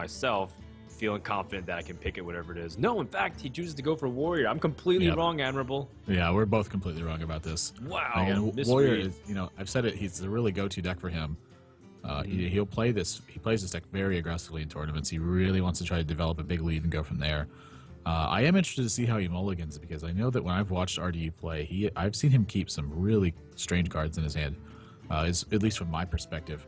myself, feeling confident that I can pick it, whatever it is. No, in fact, he chooses to go for Warrior. I'm completely wrong, Admirable. Yeah, we're both completely wrong about this. Wow. Again, Warrior is, I've said it, he's the really go-to deck for him. He'll play this. He plays this deck very aggressively in tournaments. He really wants to try to develop a big lead and go from there. I am interested to see how he mulligans, because I know that when I've watched RDU play, I've seen him keep some really strange cards in his hand, at least from my perspective,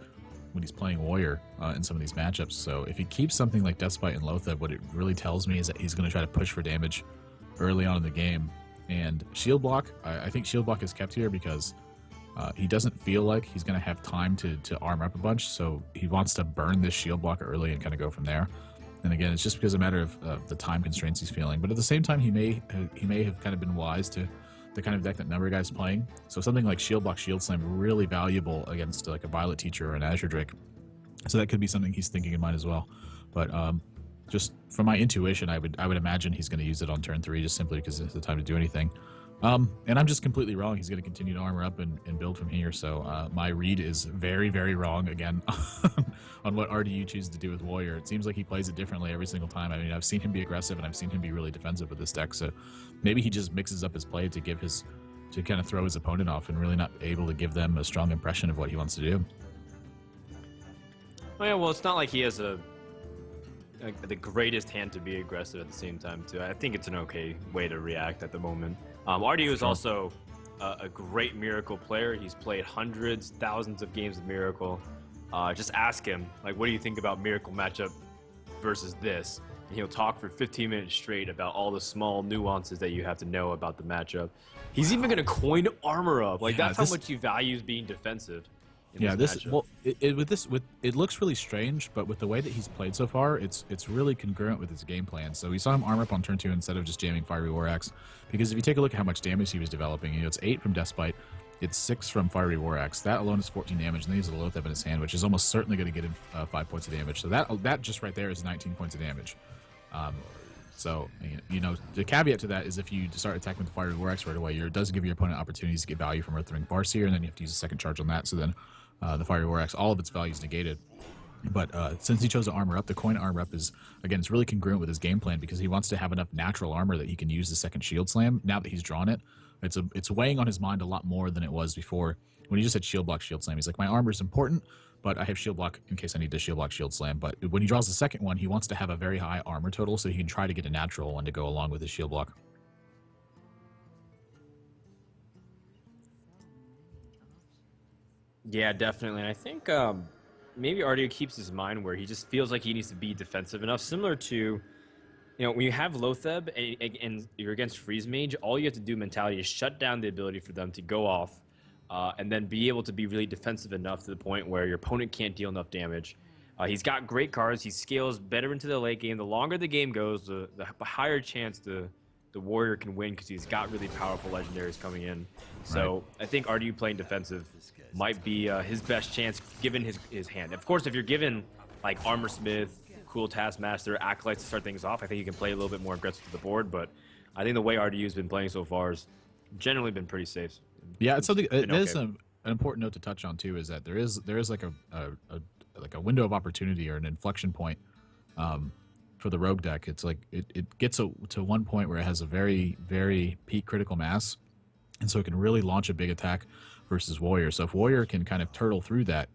when he's playing Warrior in some of these matchups. So if he keeps something like Deathbite and Loatheb, what it really tells me is that he's going to try to push for damage early on in the game. And Shield Block, I think Shield Block is kept here because he doesn't feel like he's going to have time to arm up a bunch, so he wants to burn this Shield Block early and kind of go from there. And again, it's just because a matter of the time constraints he's feeling. But at the same time, he may have kind of been wise to the kind of deck that Numberguy is playing. So something like Shield Block, Shield Slam, really valuable against like a Violet Teacher or an Azure Drake. So that could be something he's thinking in mind as well. But just from my intuition, I would imagine he's going to use it on turn 3 just simply because it's the time to do anything. And I'm just completely wrong. He's going to continue to armor up and build from here. So my read is very, very wrong again on what RDU chooses to do with Warrior. It seems like he plays it differently every single time. I mean, I've seen him be aggressive and I've seen him be really defensive with this deck. So maybe he just mixes up his play to kind of throw his opponent off and really not able to give them a strong impression of what he wants to do. Oh yeah, well, it's not like he has the greatest hand to be aggressive at the same time too. I think it's an okay way to react at the moment. RDU is also a great Miracle player. He's played hundreds, thousands of games of Miracle. Just ask him, like, what do you think about Miracle matchup versus this? And he'll talk for 15 minutes straight about all the small nuances that you have to know about the matchup. He's even going to coin armor up. Like, that's how much he values being defensive. It looks really strange, but with the way that he's played so far, it's really congruent with his game plan. So we saw him armor up on turn 2 instead of just jamming Fiery War Axe, because if you take a look at how much damage he was developing, it's 8 from Deathbite, it's 6 from Fiery War Axe. That alone is 14 damage, and then he has a Loatheb in his hand, which is almost certainly going to get him 5 points of damage. So that just right there is 19 points of damage. So, the caveat to that is if you start attacking with the Fiery War Axe right away, it does give your opponent opportunities to get value from Earthring Farseer, and then you have to use a second charge on that, so then the Fiery War Axe, all of its value is negated. But since he chose to armor up, the coin armor up is, again, it's really congruent with his game plan because he wants to have enough natural armor that he can use the second Shield Slam. Now that he's drawn it, it's weighing on his mind a lot more than it was before. When he just had Shield Block, Shield Slam, he's like, my armor is important, but I have Shield Block in case I need to Shield Block, Shield Slam. But when he draws the second one, he wants to have a very high armor total so he can try to get a natural one to go along with his Shield Block. Yeah, definitely. And I think maybe RDU keeps his mind where he just feels like he needs to be defensive enough, similar to, when you have Loatheb and you're against Freeze Mage, all you have to do mentality is shut down the ability for them to go off and then be able to be really defensive enough to the point where your opponent can't deal enough damage. He's got great cards. He scales better into the late game. The longer the game goes, the higher chance the Warrior can win because he's got really powerful legendaries coming in. So I think RDU playing defensive might be his best chance given his hand. Of course, if you're given like Armor Smith, Cool Taskmaster, Acolytes to start things off, I think you can play a little bit more aggressive to the board. But I think the way RDU's been playing so far has generally been pretty safe. Yeah, it's something. It is an important note to touch on too. Is that there is like a window of opportunity or an inflection point for the Rogue deck. It's like it gets to one point where it has a very, very peak critical mass, and so it can really launch a big attack versus Warrior. So if Warrior can kind of turtle through that,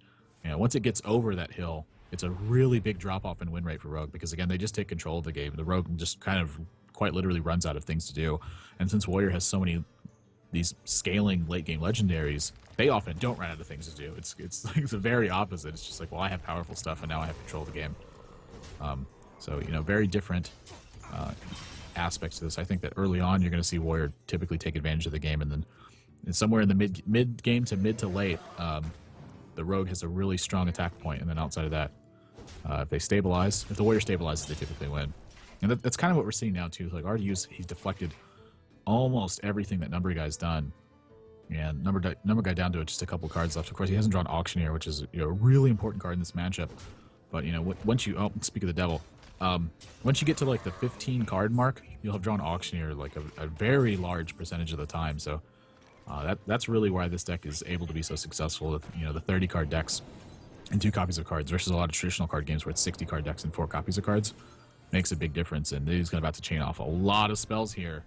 once it gets over that hill, it's a really big drop off in win rate for Rogue because again they just take control of the game. The Rogue just kind of quite literally runs out of things to do, and since Warrior has so many these scaling late game legendaries, they often don't run out of things to do. It's like the very opposite. It's just like, well, I have powerful stuff and now I have control of the game. So very different aspects to this. I think that early on you're going to see Warrior typically take advantage of the game, and then somewhere in the mid game to mid to late, the Rogue has a really strong attack point, and then outside of that, if the Warrior stabilizes, they typically win. And that's kind of what we're seeing now too. Like RDU's, he's deflected almost everything that Numberguy's done, and Numberguy down to just a couple cards left. Of course, he hasn't drawn Auctioneer, which is a really important card in this matchup. But once you speak of the devil, once you get to like the 15 card mark, you'll have drawn Auctioneer like a very large percentage of the time. So that's really why this deck is able to be so successful with the 30 card decks. and 2 copies of cards versus a lot of traditional card games where it's 60 card decks and 4 copies of cards. Makes a big difference, and he's about to chain off a lot of spells here.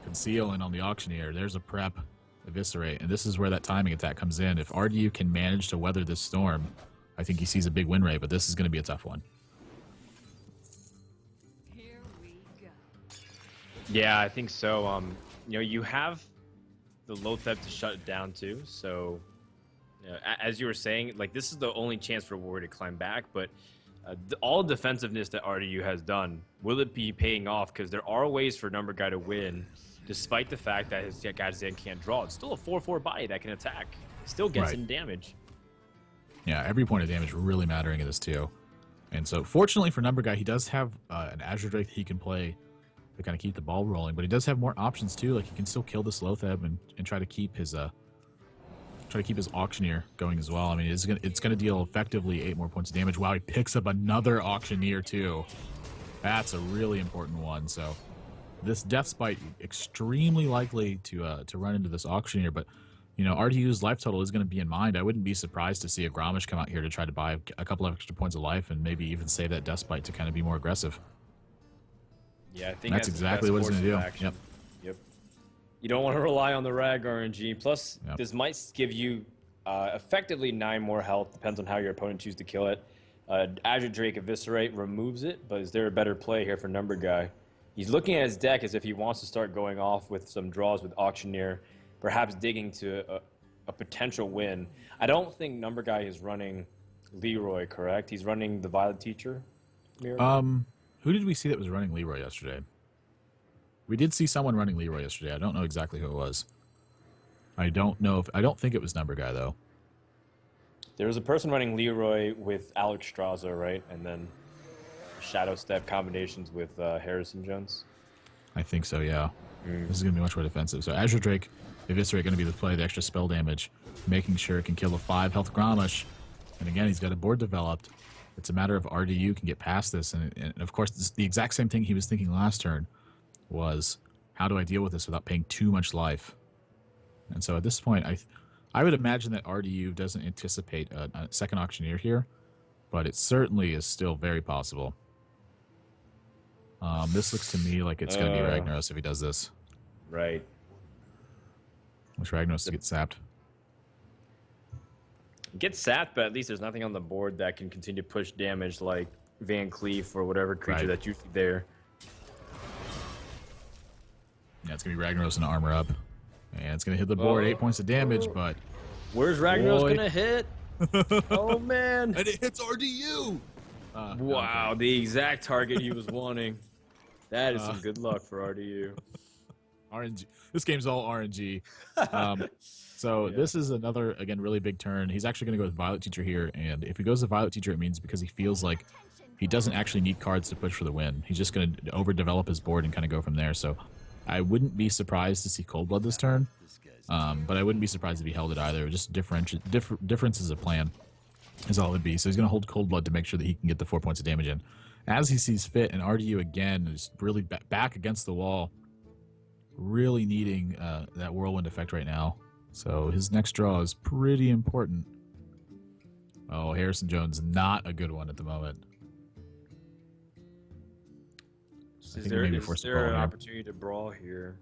Conceal and on the Auctioneer, there's a prep, Eviscerate, and this is where that timing attack comes in. If RDU can manage to weather this storm, I think he sees a big win rate, but this is going to be a tough one. Here we go. Yeah, I think so. You have the Lotheb to shut it down too. So, as you were saying, like this is the only chance for War to climb back. But all defensiveness that RDU has done, will it be paying off? Because there are ways for Numberguy to win, despite the fact that his Gadzan can't draw. It's still a 4/4 body that can attack. Still gets in damage. Yeah, every point of damage really mattering in this too. And so, fortunately for Numberguy, he does have an Azure Drake that he can play to kind of keep the ball rolling, but he does have more options too. Like he can still kill this Lotheb and try to keep his Auctioneer going as well. I mean, it's gonna deal effectively 8 more points of damage. Wow, he picks up another Auctioneer too. That's a really important one. So this Death Spite extremely likely to run into this Auctioneer, but RDU's life total is going to be in mind. I wouldn't be surprised to see a Grommash come out here to try to buy a couple of extra points of life and maybe even save that Death Spite to kind of be more aggressive. Yeah, I think that's exactly what it's going to do. Yep. You don't want to rely on the Rag RNG. Plus, this might give you effectively 9 more health. Depends on how your opponent chooses to kill it. Azure Drake Eviscerate removes it, but is there a better play here for Numberguy? He's looking at his deck as if he wants to start going off with some draws with Auctioneer, perhaps digging to a potential win. I don't think Numberguy is running Leroy, correct? He's running the Violet Teacher? Who did we see that was running Leroy yesterday? We did see someone running Leroy yesterday. I don't know exactly who it was. I don't think it was Numberguy, though. There was a person running Leroy with Alex Straza, right? And then Shadow Step combinations with Harrison Jones. I think so, yeah. This is going to be much more defensive. So Azure Drake, Eviscerate going to be the play, the extra spell damage, making sure it can kill the 5 health Grommash. And again, he's got a board developed. It's a matter of RDU can get past this. And of course, this, the exact same thing he was thinking last turn was, how do I deal with this without paying too much life? And so at this point, I would imagine that RDU doesn't anticipate a second Auctioneer here, but it certainly is still very possible. This looks to me like it's going to be Ragnaros if he does this. Right. Wish Ragnaros to get sapped. Get sapped, but at least there's nothing on the board that can continue to push damage like Van Cleef or whatever creature that's usually there. Yeah, it's going to be Ragnaros and armor up. And it's going to hit the board, 8 points of damage, but... Where's Ragnaros going to hit? Oh, man. And it hits RDU! Wow, okay. The exact target he was wanting. That is some good luck for RDU. RNG. This game's all RNG. This is another, again, really big turn. He's actually going to go with Violet Teacher here, and if he goes to Violet Teacher, it means because he feels like he doesn't actually need cards to push for the win. He's just going to overdevelop his board and kind of go from there. So I wouldn't be surprised to see Cold Blood this turn, but I wouldn't be surprised if he held it either. Just differences of plan is all it would be. So he's going to hold Cold Blood to make sure that he can get the 4 points of damage in as he sees fit, and RDU again is really back against the wall, really needing that Whirlwind effect right now. So his next draw is pretty important. Oh, Harrison Jones, not a good one at the moment. Is there an opportunity to brawl here?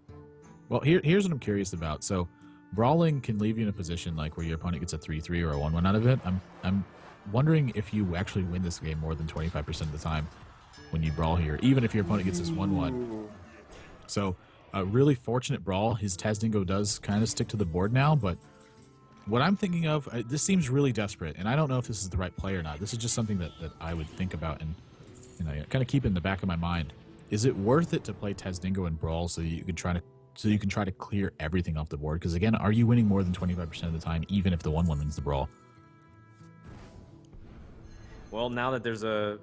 Well, here's what I'm curious about. So brawling can leave you in a position like where your opponent gets a 3-3 or a 1-1 out of it. I'm wondering if you actually win this game more than 25% of the time when you brawl here, even if your opponent gets this 1-1. So a really fortunate brawl. His Tazdingo does kind of stick to the board now, but what I'm thinking of, this seems really desperate, and I don't know if this is the right play or not. This is just something that I would think about and kind of keep in the back of my mind. Is it worth it to play Tazdingo and brawl so that you can try to clear everything off the board? Because again, are you winning more than 25% of the time, even if the 1-1 wins the brawl? Well, now that there's a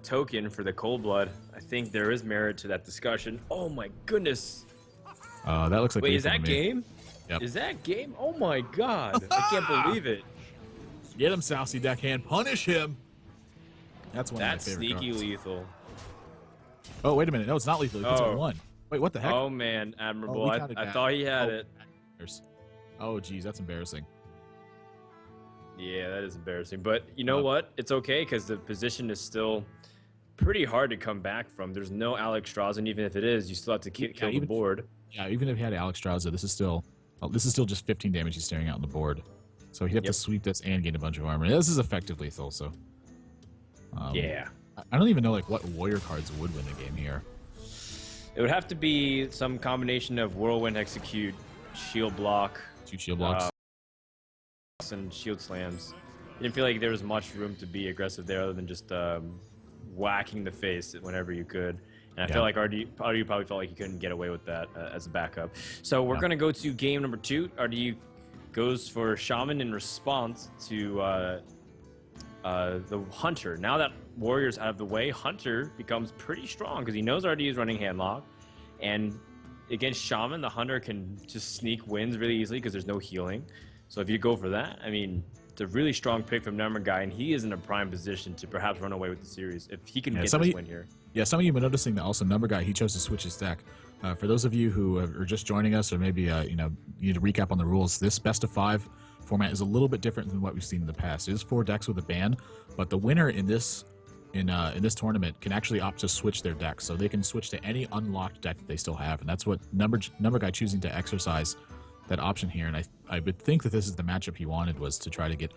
token for the Cold Blood, I think there is merit to that discussion. Oh my goodness! That looks like. Wait, is that game? Yep. Is that game? Oh my god! I can't believe it. Get him, Sousy Deckhand. Punish him. That's one of my favorite sneaky cards. lethal. Oh, wait a minute. No, it's not lethal. It's on 1. Wait, what the heck? Oh man, admirable. I thought he had it. Oh, geez, that's embarrassing. Yeah, that is embarrassing. But you know what? It's okay because the position is still pretty hard to come back from. There's no Alex Strauss, and even if it is, you still have to kill the board. Yeah, even if he had Alex Strauss, this is still just 15 damage he's staring out on the board. So he'd have to sweep this and gain a bunch of armor. This is effective lethal, so... yeah. I don't even know like what warrior cards would win the game here. It would have to be some combination of Whirlwind Execute, Shield Block... 2 shield blocks. And Shield Slams. Didn't feel like there was much room to be aggressive there other than just whacking the face whenever you could. And I feel like RDU probably felt like he couldn't get away with that as a backup. So we're going to go to game number 2. RDU goes for Shaman in response to the Hunter. Now that Warrior's out of the way, Hunter becomes pretty strong because he knows RDU is running Handlock. And against Shaman, the Hunter can just sneak wins really easily because there's no healing. So if you go for that, I mean, it's a really strong pick from Numberguy, and he is in a prime position to perhaps run away with the series if he can get this win here. Yeah, some of you have been noticing that also Numberguy, he chose to switch his deck. For those of you who are just joining us, or maybe you need to recap on the rules, this best of 5 format is a little bit different than what we've seen in the past. It is 4 decks with a ban, but the winner in this tournament can actually opt to switch their deck, so they can switch to any unlocked deck that they still have, and that's what Numberguy choosing to exercise that option here. And I would think that this is the matchup he wanted, was to try to get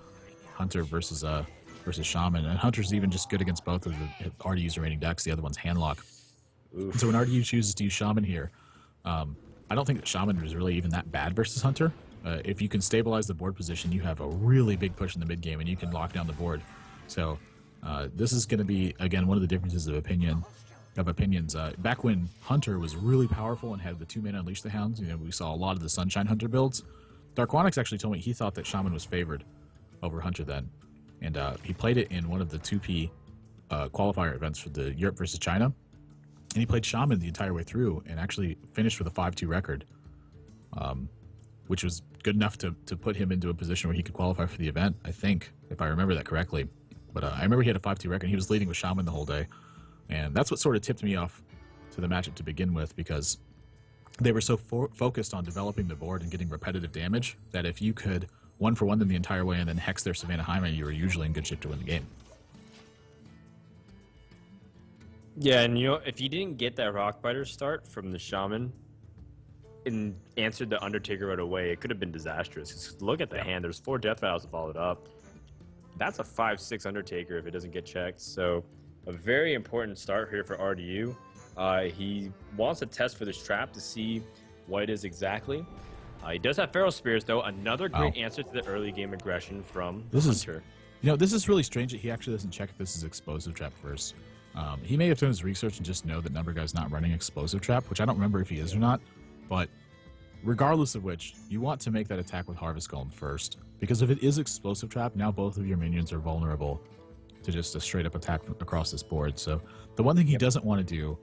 Hunter versus Shaman, and Hunter's even just good against both of the RDU's remaining decks. The other one's Handlock. So when RDU chooses to use Shaman here, I don't think that Shaman is really even that bad versus Hunter. If you can stabilize the board position, you have a really big push in the mid game, and you can lock down the board. So this is going to be, again, one of the differences of opinions. Back when Hunter was really powerful and had the 2-mana Unleash the Hounds, we saw a lot of the Sunshine Hunter builds. Darkwanics actually told me he thought that Shaman was favored over Hunter then, and he played it in one of the 2P qualifier events for the Europe versus China, and he played Shaman the entire way through and actually finished with a 5-2 record, which was good enough to put him into a position where he could qualify for the event, I think, if I remember that correctly. But I remember he had a 5-2 record, and he was leading with Shaman the whole day. And that's what sort of tipped me off to the matchup to begin with, because they were so focused on developing the board and getting repetitive damage that if you could 1-for-1 them the entire way and then hex their Savannah Jaime, you were usually in good shape to win the game. Yeah, and if you didn't get that Rockbiter start from the Shaman and answered the Undertaker right away, it could have been disastrous. Look at the hand. There's 4 Death Rattles to follow it up. That's a 5-6 Undertaker if it doesn't get checked. So a very important start here for RDU. He wants to test for this trap to see what it is exactly. He does have Feral Spirits, though. Another great answer to the early game aggression from Hunter. This is really strange that he actually doesn't check if this is Explosive Trap first. He may have done his research and just know that Numberguy's not running Explosive Trap, which I don't remember if he is or not. But regardless of which, you want to make that attack with Harvest Golem first. Because if it is Explosive Trap, now both of your minions are vulnerable to just a straight-up attack across this board. So the one thing he doesn't want to do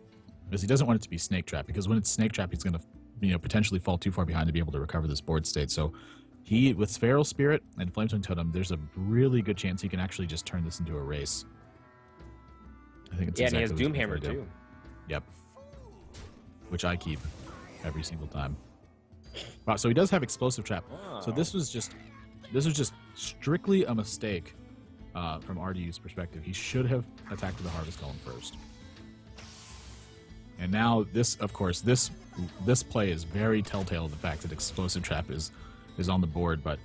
is he doesn't want it to be Snake Trap, because when it's Snake Trap, he's going to potentially fall too far behind to be able to recover this board state. So he, with Feral Spirit and Flametongue Totem, there's a really good chance he can actually just turn this into a race. I think it's exactly and he has Doomhammer too. Yep. Which I keep every single time. Wow, so he does have Explosive Trap. Wow. So this was just strictly a mistake from RDU's perspective. He should have attacked with the Harvest Golem first. And now this, of course, this play is very telltale of the fact that Explosive Trap is on the board, but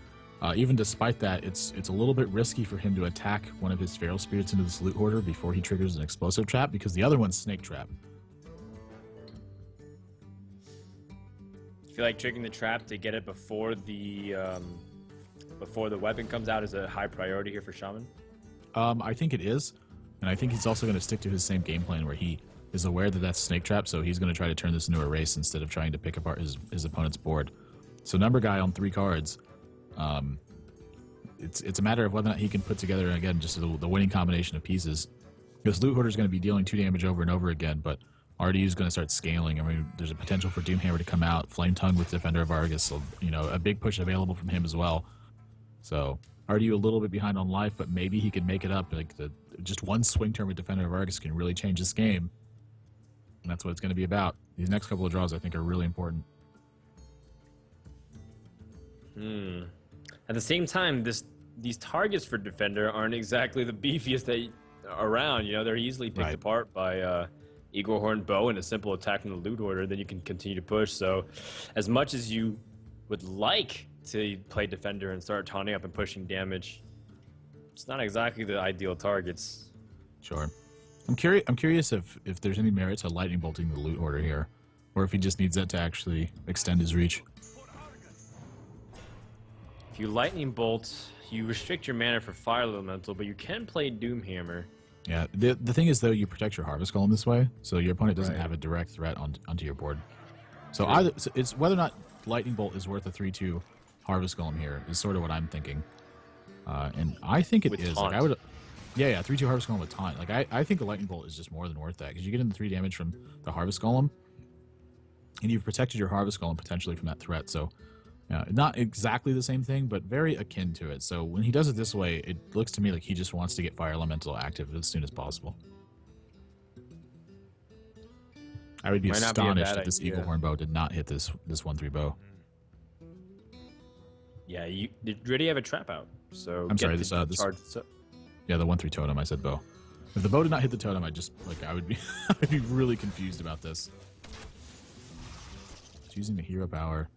even despite that, it's a little bit risky for him to attack one of his Feral Spirits into this Loot Hoarder before he triggers an Explosive Trap, because the other one's Snake Trap. I feel like triggering the trap to get it before the weapon comes out is a high priority here for Shaman. I think it is, and I think he's also going to stick to his same game plan where he is aware that that's Snake Trap, so he's going to try to turn this into a race instead of trying to pick apart his opponent's board. So Numberguy on 3 cards, it's a matter of whether or not he can put together, again, just the winning combination of pieces. Because Loot Hoarder is going to be dealing 2 damage over and over again, but RDU is going to start scaling. I mean, there's a potential for Doomhammer to come out, Flametongue with Defender of Argus, so, a big push available from him as well. So RDU a little bit behind on life, but maybe he could make it up. Like just one swing turn with Defender of Argus can really change this game. And that's what it's going to be about. These next couple of draws, I think, are really important. At the same time, this these targets for defender aren't exactly the beefiest that around. You know, they're easily picked Right. apart by Eagle Horn Bow and a simple attack in the loot order. Then you can continue to push. So, as much as you would like to play defender and start taunting up and pushing damage, it's not exactly the ideal targets. Sure. I'm curious if there's any merit to lightning bolting the loot order here, or if he just needs that to actually extend his reach. If you lightning bolt, you restrict your mana for fire elemental, but you can play Doomhammer. Yeah. The thing is though, you protect your harvest golem this way, so your opponent doesn't Right. have a direct threat onto your board. So True. so it's whether or not lightning bolt is worth a 3/2 harvest golem here is sort of what I'm thinking. And I think it With is. taunt. Like I would. Yeah, 3/2 harvest golem with taunt. Like I think a lightning bolt is just more than worth that because you get in the 3 damage from the harvest golem, and you've protected your harvest golem potentially from that threat. So, not exactly the same thing, but very akin to it. So when he does it this way, it looks to me like he just wants to get fire elemental active as soon as possible. I would be Might not be a astonished bad if this idea. Eagle Horn bow did not hit this 1/3 bow. Yeah, you already have a trap out. So I'm get sorry, the this charge. Yeah, the 1/3 totem. I said bow. If the bow did not hit the totem, I would be I'd be really confused about this. It's using the hero power.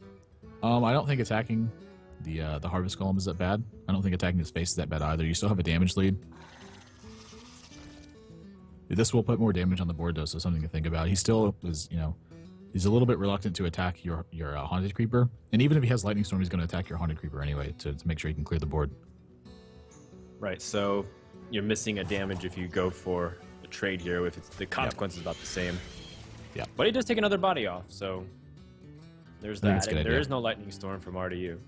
I don't think attacking the harvest golem is that bad. I don't think attacking his face is that bad either. You still have a damage lead. This will put more damage on the board though, so something to think about. He still is, he's a little bit reluctant to attack your haunted creeper, and even if he has lightning storm, he's going to attack your haunted creeper anyway to make sure he can clear the board. Right, so you're missing a damage if you go for the trade here. If it's the consequence is about the same. Yeah. But he does take another body off, so there's I think it's that. a good And there idea. is no lightning storm from RDU.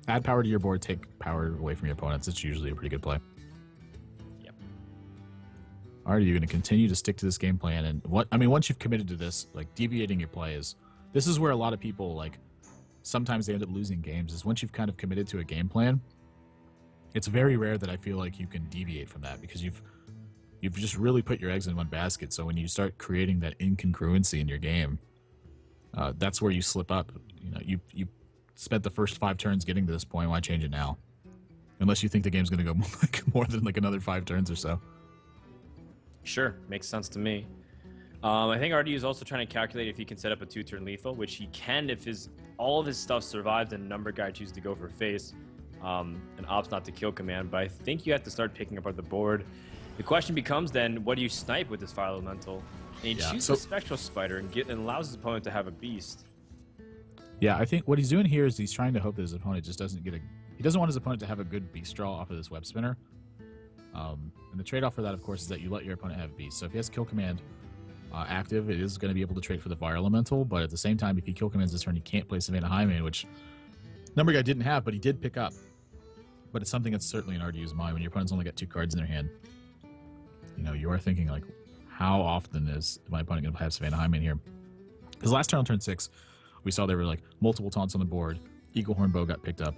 Add power to your board, take power away from your opponents. It's usually a pretty good play. Yep. Are you going to continue to stick to this game plan? And once you've committed to this, like deviating your play this is where a lot of people like sometimes they end up losing games. Is once you've kind of committed to a game plan, it's very rare that I feel like you can deviate from that because you've just really put your eggs in one basket. So when you start creating that incongruency in your game, that's where you slip up. You spent the first 5 turns getting to this point. Why change it now? Unless you think the game's going to go more than like another 5 turns or so. Sure, makes sense to me. I think RDU is also trying to calculate if he can set up a 2-turn lethal, which he can if all of his stuff survives and Numberguy chooses to go for face and opts not to kill command. But I think you have to start picking apart the board. The question becomes then, what do you snipe with this fire elemental? And he chooses a spectral spider and allows his opponent to have a beast. Yeah, I think what he's doing here is he's trying to hope that his opponent just doesn't he doesn't want his opponent to have a good beast draw off of this web spinner. And the trade-off for that, of course, is that you let your opponent have beast. So if he has kill command active, it is going to be able to trade for the fire elemental. But at the same time, if he kill commands this turn, he can't play Savannah Highmane, which Numberguy didn't have, but he did pick up. But it's something that's certainly in RDU's mind when your opponent's only got 2 cards in their hand. You are thinking like, how often is my opponent going to have Savannah Highmane here? Because last turn on turn 6, we saw there were like multiple taunts on the board. Eagle Horn Bow got picked up.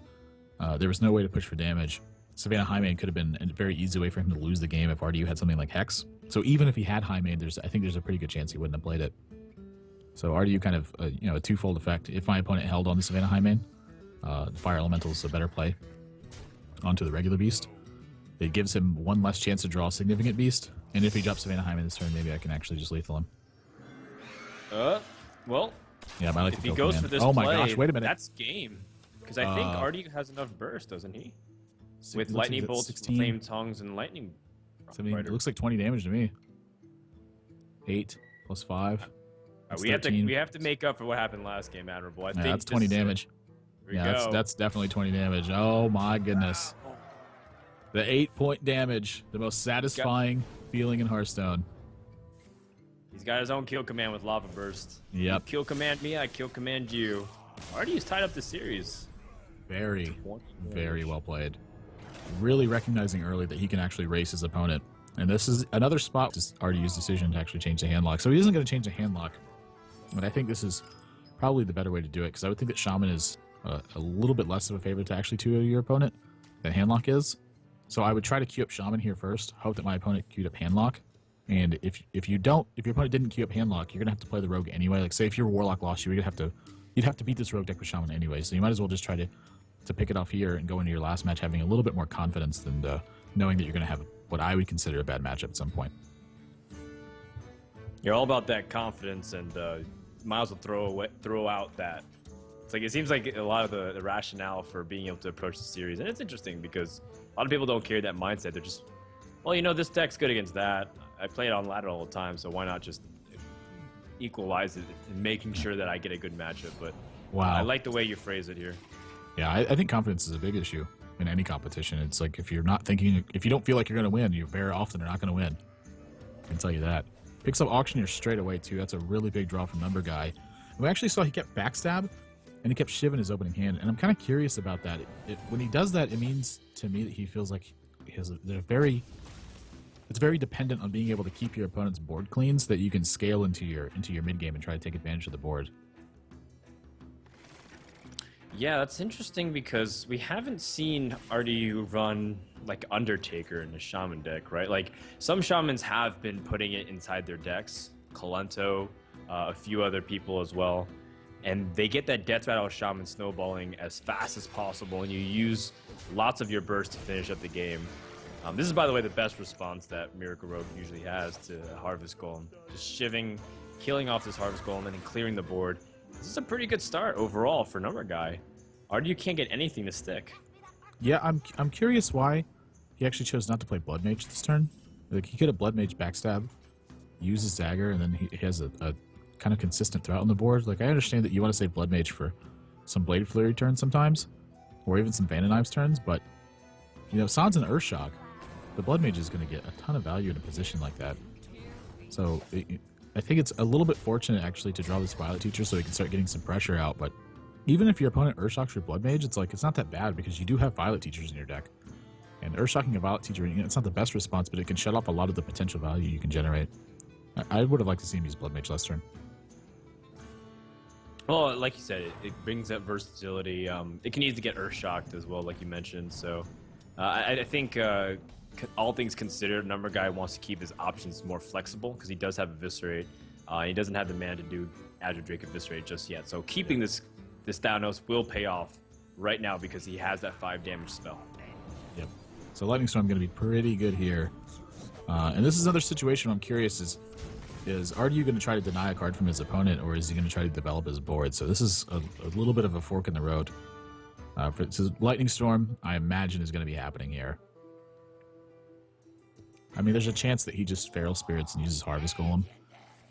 There was no way to push for damage. Savannah Highmane could have been a very easy way for him to lose the game if RDU had something like Hex. So even if he had Highmane, I think there's a pretty good chance he wouldn't have played it. So RDU kind of, a twofold effect. If my opponent held on the Savannah Highmane, Fire Elemental is a better play onto the regular beast. It gives him one less chance to draw a significant beast. And if he drops Savannah Highmane this turn, maybe I can actually just lethal him. Well, Yeah, I like if the he kill goes command. for this Oh my play, gosh, wait a minute. that's game. Because I think RDU has enough burst, doesn't he? With Looks lightning like bolts, 16, flame tongues, and lightning. 17, it looks like 20 damage to me. 8 plus 5. That's We 13. have to make up for what happened last game, Admirable. I think That's 20 this is it. damage. Here we Yeah, go. that's definitely 20 damage. Oh my goodness. The 8-point damage, the most satisfying feeling in Hearthstone. He's got his own kill command with lava burst. Yep. You kill command me, I kill command you. RDU's tied up the series. Very, 20 very damage. well played. Really recognizing early that he can actually race his opponent. And this is another spot to RDU's decision to actually change the hand lock. So he isn't going to change the hand lock. But I think this is probably the better way to do it because I would think that Shaman is a little bit less of a favorite to actually 2 your opponent than Handlock is. So I would try to queue up Shaman here first, hope that my opponent queued up Handlock. And if your opponent didn't queue up Handlock, you're gonna have to play the Rogue anyway. Like say if your Warlock lost, you'd have to beat this Rogue deck with Shaman anyway. So you might as well just try to to pick it off here and go into your last match having a little bit more confidence than knowing that you're going to have what I would consider a bad matchup at some point. You're all about that confidence, and might as well throw out that. It's like it seems like a lot of the rationale for being able to approach the series, and it's interesting because a lot of people don't carry that mindset. They're just, well, you know, this deck's good against that. I play it on ladder all the time, so why not just equalize it and making sure that I get a good matchup? But wow, I like the way you phrase it here. Yeah, I think confidence is a big issue in any competition. It's like if you're not thinking, if you don't feel like you're going to win, you very often are not going to win. I can tell you that. Picks up Auctioneer straight away, too. That's a really big draw from Numberguy. And we actually saw he kept Backstab, and he kept Shiv in his opening hand. And I'm kind of curious about that. When he does that, it means to me that he feels like he has it's very dependent on being able to keep your opponent's board clean so that you can scale into your mid game and try to take advantage of the board. Yeah, that's interesting because we haven't seen RDU run like Undertaker in the Shaman deck, right? Like some Shamans have been putting it inside their decks, Kalento, a few other people as well, and they get that Death Rattle Shaman snowballing as fast as possible, and you use lots of your burst to finish up the game. This is, by the way, the best response that Miracle Rogue usually has to Harvest Golem. Just shiving, killing off this Harvest Golem, and then clearing the board. This is a pretty good start overall for Numberguy. RDU can't get anything to stick. Yeah, I'm curious why he actually chose not to play Blood Mage this turn. Like he could have Blood Mage backstab, use his dagger, and then he has a kind of consistent threat on the board. Like I understand that you want to save Blood Mage for some Blade Flurry turns sometimes, or even some Vandal Knives turns, but you know, Sans and Earthshock, the Blood Mage is going to get a ton of value in a position like that. So I think it's a little bit fortunate actually to draw this Violet Teacher so he can start getting some pressure out, but even if your opponent Earthshocks your Blood Mage, it's like it's not that bad because you do have Violet Teachers in your deck. And Earthshocking a Violet Teacher, it's not the best response, but it can shut off a lot of the potential value you can generate. I would have liked to see him use Blood Mage last turn. Well, like you said, it brings up versatility. It can easily get Earthshocked as well, like you mentioned. So I think all things considered, Numberguy wants to keep his options more flexible because he does have Eviscerate. He doesn't have the mana to do Azure Drake Eviscerate just yet. So keeping this Thanos will pay off right now because he has that 5 damage spell. Yep. So Lightning Storm going to be pretty good here. And this is another situation where I'm curious is RDU going to try to deny a card from his opponent, or is he going to try to develop his board? So this is a little bit of a fork in the road. So Lightning Storm, I imagine, is going to be happening here. I mean, there's a chance that he just Feral Spirits and uses Harvest Golem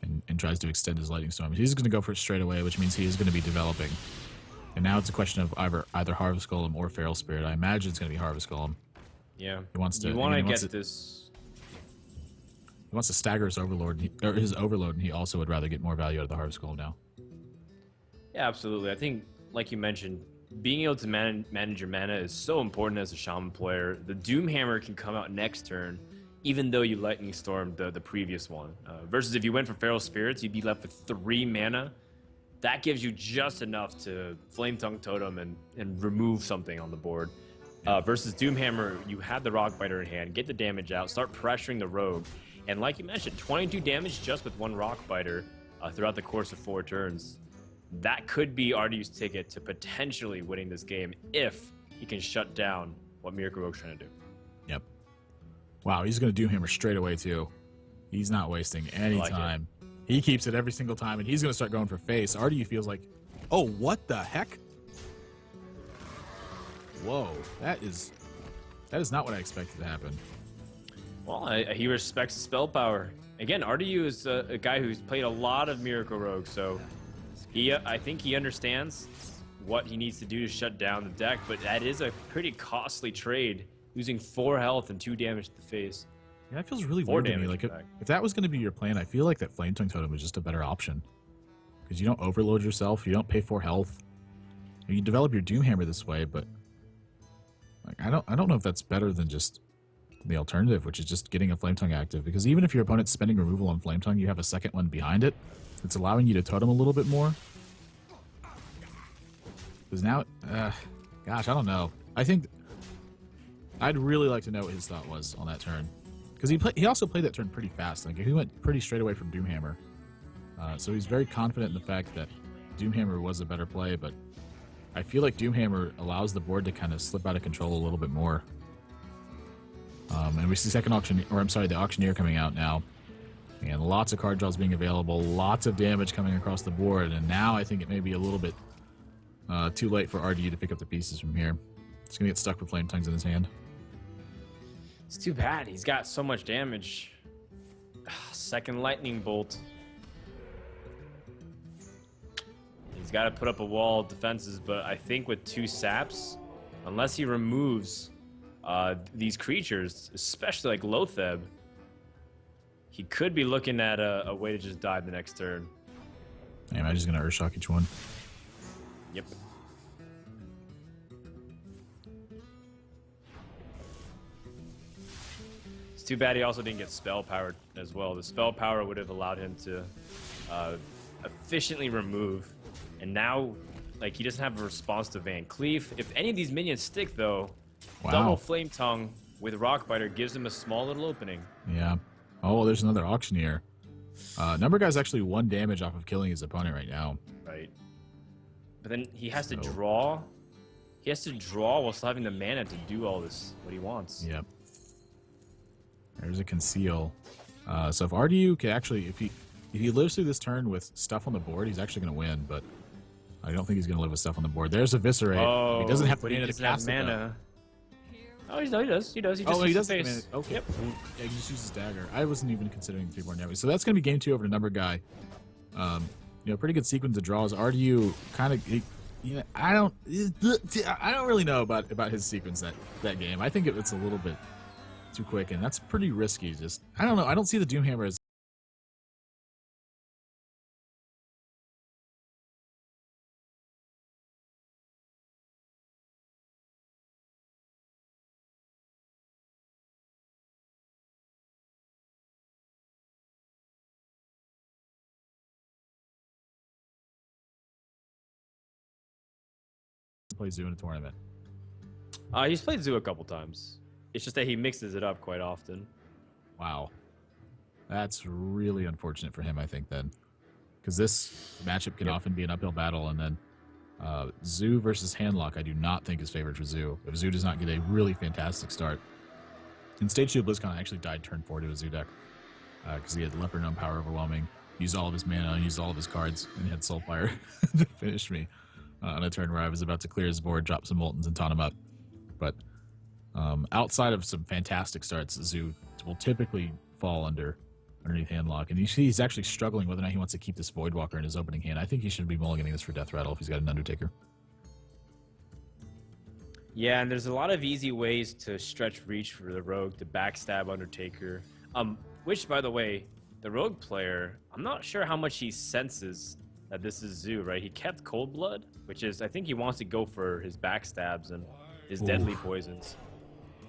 and tries to extend his Lightning Storm. He's going to go for it straight away, which means he is going to be developing. And now it's a question of either Harvest Golem or Feral Spirit. I imagine it's going to be Harvest Golem. Yeah. He wants to. You want to get this. He wants to stagger his Overlord, or his Overload, and he also would rather get more value out of the Harvest Golem now. Yeah, absolutely. I think, like you mentioned, being able to manage your mana is so important as a Shaman player. The Doomhammer can come out next turn, even though you Lightning Stormed the previous one. Versus if you went for Feral Spirits, you'd be left with 3 mana. That gives you just enough to Flame Tongue Totem and remove something on the board. Versus Doomhammer, you have the Rockbiter in hand, get the damage out, start pressuring the Rogue. And like you mentioned, 22 damage just with 1 Rockbiter throughout the course of 4 turns. That could be RDU's ticket to potentially winning this game if he can shut down what Miracle Rogue's trying to do. Yep. Wow, he's going to Doomhammer straight away, too. He's not wasting any time. He keeps it every single time, and he's going to start going for face. RDU feels like, oh, what the heck? Whoa, that is not what I expected to happen. Well, he respects the spell power. Again, RDU is a guy who's played a lot of Miracle Rogue, so I think he understands what he needs to do to shut down the deck, but that is a pretty costly trade, losing 4 health and 2 damage to the face. Yeah, that feels really weird to me. Like, if that was going to be your plan, I feel like that Flame Tongue Totem was just a better option. Because you don't overload yourself, you don't pay 4 health. You develop your Doomhammer this way, but like I don't know if that's better than just the alternative, which is just getting a Flame Tongue active. Because even if your opponent's spending removal on Flame Tongue, you have a second one behind it. It's allowing you to totem a little bit more. Because now, gosh, I don't know. I think I'd really like to know what his thought was on that turn. Because he also played that turn pretty fast. Like he went pretty straight away from Doomhammer. So he's very confident in the fact that Doomhammer was a better play, but I feel like Doomhammer allows the board to kind of slip out of control a little bit more. And we see the Auctioneer coming out now. And lots of card draws being available, lots of damage coming across the board, and now I think it may be a little bit too late for RDU to pick up the pieces from here. He's going to get stuck with Flame Tongues in his hand. It's too bad. He's got so much damage. Second Lightning Bolt. He's got to put up a wall of defenses, but I think with 2 saps, unless he removes these creatures, especially like Lotheb, he could be looking at a way to just die the next turn. Am I just going to Earthshock each one? Yep. It's too bad he also didn't get Spell Power as well. The Spell Power would have allowed him to efficiently remove. And now, like, he doesn't have a response to Van Cleef. If any of these minions stick, though, double Flame Tongue with Rockbiter gives him a small little opening. Yeah. Oh, there's another Auctioneer. Numberguy's actually 1 damage off of killing his opponent right now. Right. But then he has to draw. He has to draw while still having the mana to do all this, what he wants. Yep. There's a Conceal. So if RDU can actually, if he lives through this turn with stuff on the board, he's actually going to win, but I don't think he's going to live with stuff on the board. There's a Eviscerate. Oh, he doesn't have the mana mana to cast it. Oh, he does. He just he does. face. Okay. Yep. Yeah, he just uses Dagger. I wasn't even considering 3-4 damage. So that's going to be game 2 over to Numberguy. Pretty good sequence of draws. RDU kind of, I don't really know about his sequence that game. I think it's a little bit too quick, and that's pretty risky. Just I don't know. I don't see the Doomhammer as play Zoo in a tournament. He's played Zoo a couple times. It's just that he mixes it up quite often. Wow. That's really unfortunate for him, I think, then. Because this matchup can often be an uphill battle, and then Zoo versus Handlock I do not think is favored for Zoo. If Zoo does not get a really fantastic start. In Stage 2, BlizzCon actually died turn 4 to a Zoo deck. Because he had Leopard Gnome Power Overwhelming, used all of his mana, used all of his cards, and he had Soulfire to finish me. On a turn where I was about to clear his board, drop some Moltens, and taunt him up. But outside of some fantastic starts, Zoo will typically fall underneath Handlock. And he's actually struggling whether or not he wants to keep this Voidwalker in his opening hand. I think he should be mulliganing this for Death Rattle if he's got an Undertaker. Yeah, and there's a lot of easy ways to stretch reach for the Rogue to backstab Undertaker. Which, by the way, the Rogue player, I'm not sure how much he senses that this is Zoo, right? He kept Cold Blood, which is, I think he wants to go for his backstabs and his deadly poisons.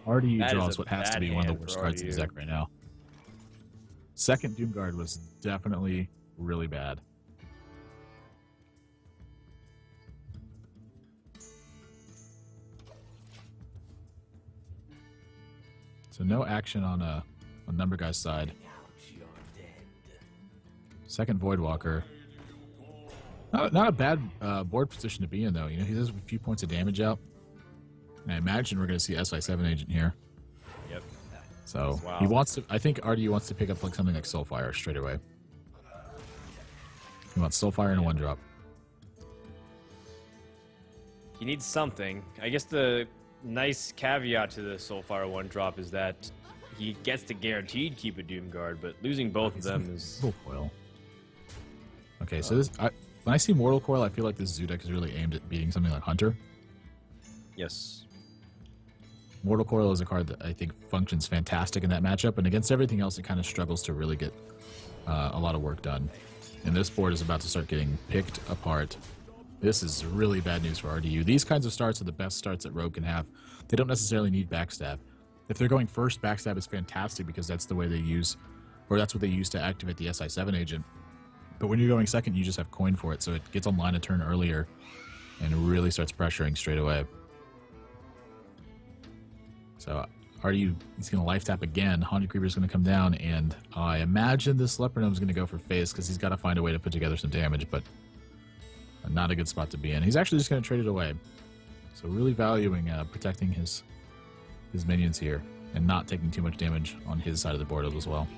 RDU draws what has to be one of the worst cards in his deck right now. Second Doomguard was definitely really bad. So no action on Numberguy's side. Second Voidwalker. Not a bad board position to be in, though. He does a few points of damage out. And I imagine we're going to see SI7 Agent here. Yep. So he wants to. I think RDU wants to pick up something like Soulfire straight away. He wants Soulfire and a 1-drop. He needs something. I guess the nice caveat to the Soulfire 1-drop is that he gets to guaranteed keep a Doomguard, but losing both of them is... Coil. Okay, so this... When I see Mortal Coil, I feel like this Zoo deck is really aimed at beating something like Hunter. Yes. Mortal Coil is a card that I think functions fantastic in that matchup, and against everything else, it kind of struggles to really get a lot of work done. And this board is about to start getting picked apart. This is really bad news for RDU. These kinds of starts are the best starts that Rogue can have. They don't necessarily need Backstab. If they're going first, Backstab is fantastic because that's the way they use, or that's what they use to activate the SI7 agent. But when you're going second, you just have coin for it, so it gets online a turn earlier and really starts pressuring straight away. So RDU, he's going to life tap again. Haunted Creeper is going to come down, and I imagine this Leopard Gnome is going to go for face because he's got to find a way to put together some damage, but Not a good spot to be in. He's actually just going to trade it away. So really valuing protecting his minions here and not taking too much damage on his side of the board as well.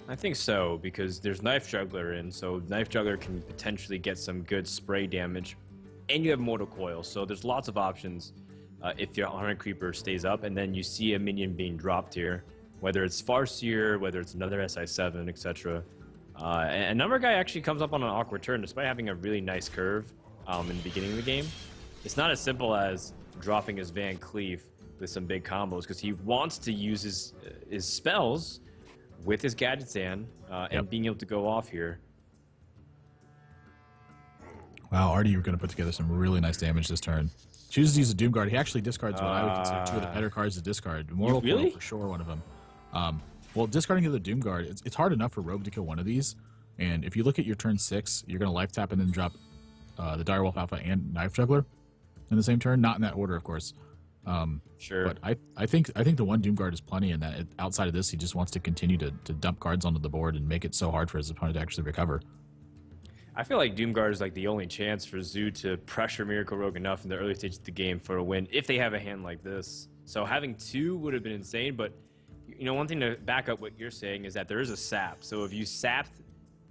I think so, because there's Knife Juggler in, so Knife Juggler can potentially get some good spray damage. And you have Mortal Coil, so there's lots of options if your Iron Creeper stays up, and then you see a minion being dropped here, whether it's Farseer, whether it's another SI7, etc. And Numberguy actually comes up on an awkward turn, despite having a really nice curve in the beginning of the game. It's not as simple as dropping his Van Cleef with some big combos, because he wants to use his spells with his Gadgetzan and being able to go off here. Wow, RDU are going to put together some really nice damage this turn. Chooses to use a Doom Guard. He actually discards what I would consider two of the better cards to discard. Mortal Coil for sure, one of them. Well, discarding the Doom Guard, it's hard enough for Rogue to kill one of these. And if you look at your turn 6, you're going to life tap and then drop the Direwolf Alpha and Knife Juggler in the same turn. Not in that order, of course. Sure. But I think the one Doom Guard is plenty, and that outside of this, he just wants to continue to dump cards onto the board and make it so hard for his opponent to actually recover. I feel like Doomguard is like the only chance for Zoo to pressure Miracle Rogue enough in the early stages of the game for a win if they have a hand like this. So having 2 would have been insane, but you know, one thing to back up what you're saying is that there is a sap. So if you sapped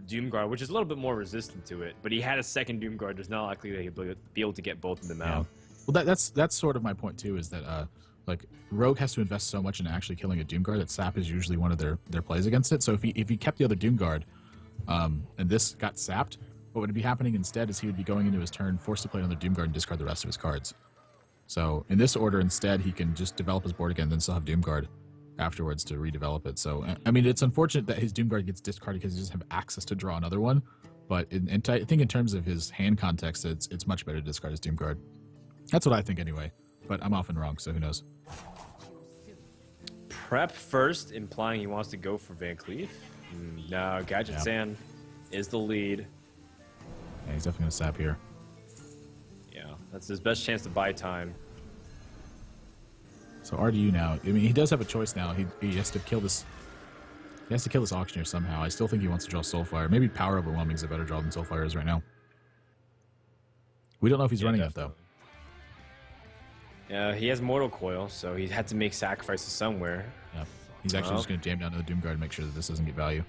Doomguard, which is a little bit more resistant to it, but he had a second Doomguard, there's not likely that he'd be able to get both of them out. Well, that's sort of my point too, is that like Rogue has to invest so much in actually killing a Doomguard that sap is usually one of their plays against it. So if he kept the other Doomguard, and this got sapped, what would be happening instead is he would be going into his turn forced to play another Doomguard and discard the rest of his cards. So in this order, instead, he can just develop his board again, then still have Doomguard afterwards to redevelop it. So I mean, it's unfortunate that his Doomguard gets discarded because he doesn't have access to draw another one. But I think in terms of his hand context, it's much better to discard his Doomguard. That's what I think anyway. But I'm often wrong, so who knows? Prep first, implying he wants to go for Van Cleef. No, Gadgetzan is the lead. Yeah, he's definitely going to sap here. Yeah, that's his best chance to buy time. So RDU now, I mean, he does have a choice now. He has to kill this. He has to kill this Auctioneer somehow. I still think he wants to draw Soulfire. Maybe Power Overwhelming is a better draw than Soulfire is right now. We don't know if he's running it, though. Yeah, he has Mortal Coil, so he had to make sacrifices somewhere. Yeah, he's actually just going to jam down to the Doomguard and make sure that this doesn't get value.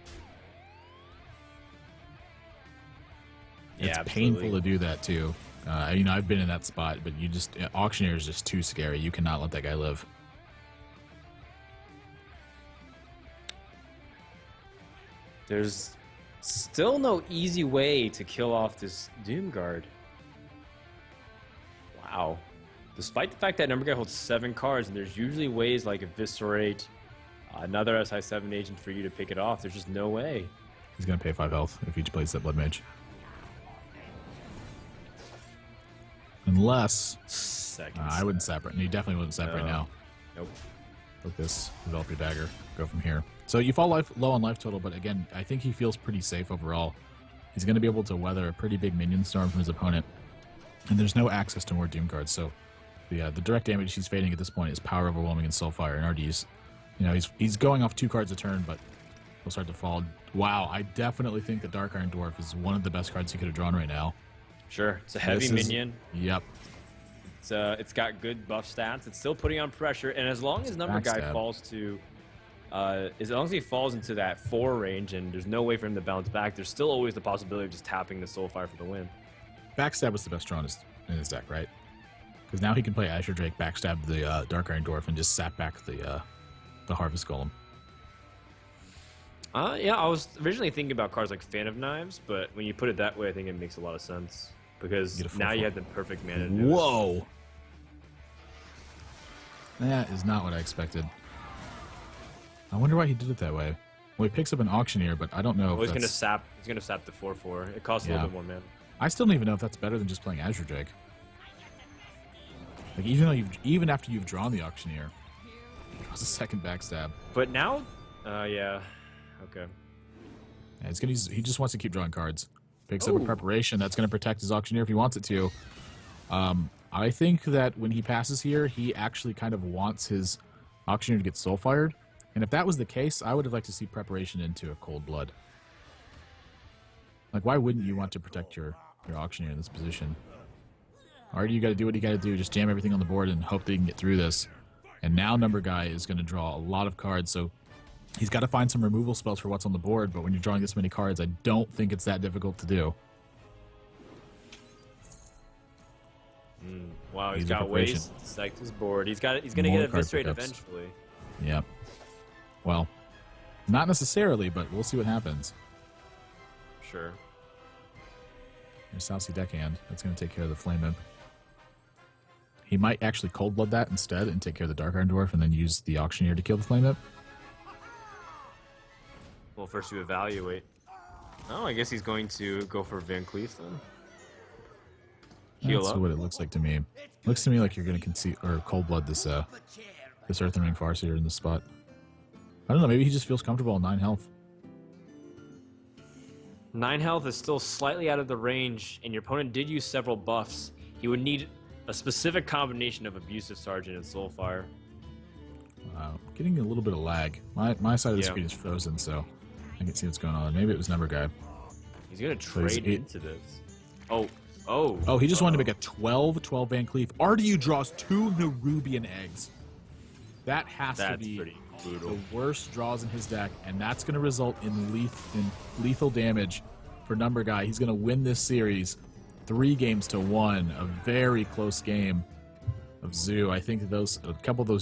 It's painful to do that too. You know, I've been in that spot, but Auctioneer is just too scary. You cannot let that guy live. There's still no easy way to kill off this Doomguard. Wow. Despite the fact that Numberguy holds 7 cards, and there's usually ways like Eviscerate, another SI7 agent for you to pick it off, there's just no way. He's going to pay 5 health if he plays that Blood Mage. Unless... I wouldn't sap right now. You definitely wouldn't sap right now. Nope. Like this, develop your dagger, go from here. So you fall low on life total, but again, I think he feels pretty safe overall. He's going to be able to weather a pretty big minion storm from his opponent. And there's no access to more Doom cards, so the direct damage he's fading at this point is Power Overwhelming and Soulfire. And RD's, you know, he's going off 2 cards a turn, but he'll start to fall. Wow, I definitely think the Dark Iron Dwarf is one of the best cards he could have drawn right now. Sure, it's a heavy minion. Yep. It's got good buff stats. It's still putting on pressure, and as long as Numberguy falls to, as long as he falls into that 4 range, and there's no way for him to bounce back, there's still always the possibility of just tapping the Soulfire for the win. Backstab was the best draw in his deck, right? Because now he can play Azure Drake, backstab the Dark Iron Dwarf, and just sap back the Harvest Golem. Yeah, I was originally thinking about cards like Fan of Knives, but when you put it that way, I think it makes a lot of sense. Because now you have the perfect mana to do it. Whoa! That is not what I expected. I wonder why he did it that way. Well, he picks up an Auctioneer, but I don't know if he's gonna sap the 4/4. It costs a little bit more mana. I still don't even know if that's better than just playing Azure Drake. Like even after you've drawn the Auctioneer, it draws a second backstab. But now, yeah, okay. Yeah, he just wants to keep drawing cards. Picks up a preparation that's going to protect his Auctioneer if he wants it to. I think that when he passes here, he actually kind of wants his Auctioneer to get Soulfired. And if that was the case, I would have liked to see preparation into a Cold Blood. Like, why wouldn't you want to protect your your auctioneer in this position. Already, you got to do what you got to do. Just jam everything on the board and hope that you can get through this. And now Numberguy is going to draw a lot of cards, so he's got to find some removal spells for what's on the board. But when you're drawing this many cards, I don't think it's that difficult to do. Wow, he's got waste. Stacked his board. He's going to get eviscerated eventually. Yep. Well, not necessarily, but we'll see what happens. Sure. There's Southsea Deckhand. That's going to take care of the Flame Imp. He might actually Cold Blood that instead and take care of the Dark Iron Dwarf and then use the Auctioneer to kill the Flame Imp. Well, first you evaluate. Oh, I guess he's going to go for Van Cleef then. Heal That's up. what it looks like to me. Looks to me like you're going to concede or Cold Blood this Earthen Ring Farseer in this spot. I don't know. Maybe he just feels comfortable on 9 health. 9 health is still slightly out of the range, and your opponent did use several buffs. He would need a specific combination of Abusive Sergeant and Soulfire. Getting a little bit of lag. My side of the screen is frozen, so I can see what's going on. Maybe it was Numberguy. He's going to trade into this. Oh, he just wanted to make a 12 Van Cleef. RDU draws 2 Nerubian eggs. That has to be pretty brutal. The worst draws in his deck, and that's going to result in lethal damage for Numberguy. He's going to win this series 3-1, a very close game of Zoo. I think a couple of those